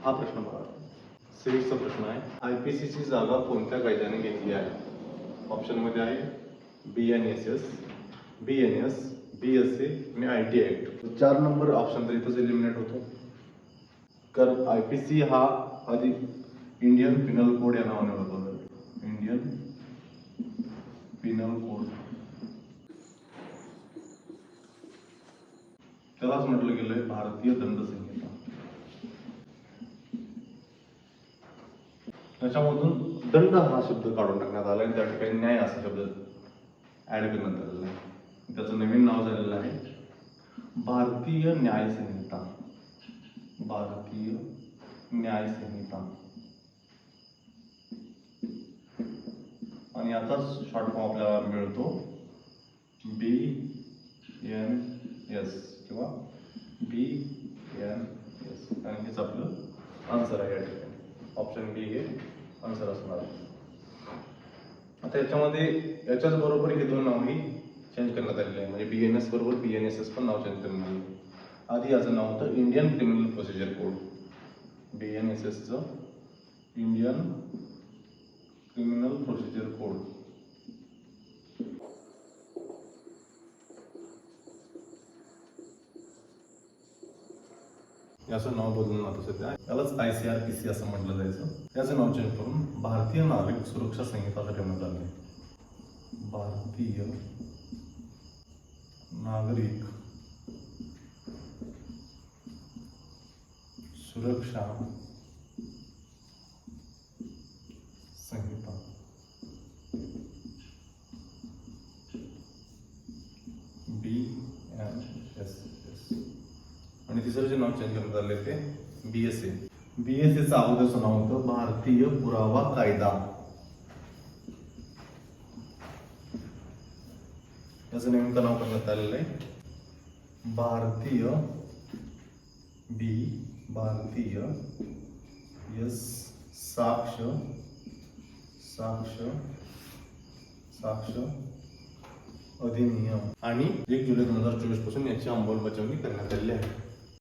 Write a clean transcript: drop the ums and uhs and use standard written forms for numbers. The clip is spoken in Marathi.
हा प्रश्न बघा, सिविक्सचा प्रश्न आहे. IPCची जागा कोणत्या कायद्याने घेतली आहे? ऑप्शनमध्ये आहे BNSS, BNS, BSA आणि IT ऍक्ट. 4 नंबर ऑप्शन तर इथंच एलिमिनेट होतो, कारण IPC हा आधी इंडियन पिनल कोड या नावाने ओळखला जातो. इंडियन पिनल कोड, त्यालाच म्हटलं गेलंय भारतीय दंड संहिता. त्याच्यामधून दंड हा शब्द काढून टाकण्यात आला आणि त्या ठिकाणी न्याय असा शब्द ऍड करण्यात आलेला आहे. त्याचं नवीन नाव झालेलं आहे भारतीय न्याय संहिता. भारतीय न्याय संहिता. आणि याचाच शॉर्ट फॉर्म आपल्याला मिळतो BNS किंवा BNS, आणि हेच आपलं आन्सर आहे. या ठिकाणी ऑप्शन बी हे आन्सर असणार आहे. आता याच्यामध्ये याच्याच बरोबर हे दोन नावही चेंज करण्यात आलेले आहे, म्हणजे BNS बरोबर BNSS पण नाव चेंज करण्यात आले. आधी याचं नाव होतं इंडियन क्रिमिनल प्रोसिजर कोड. BNSSचं इंडियन क्रिमिनल प्रोसिजर कोड. याचं नाव बदलून आता सध्या यालाच ICRPC असं म्हटलं जायचं. याचं नाव चेंज करून भारतीय नागरिक सुरक्षा संहिता असं ठेवण्यात आले. भारतीय नागरिक सुरक्षा संहिता. BNSS. आणि तिसरं जे नाव चेंज करण्यात आले ते BSA. BSAचं अगोदरचं नाव होतं भारतीय पुरावा कायदा. याचं नेमकं नाव करण्यात आलेलं आहे भारतीय भारतीय साक्ष अधिनियम. आणि 1 जुलै 2024 पासून याची अंमलबजावणी करण्यात आली आहे.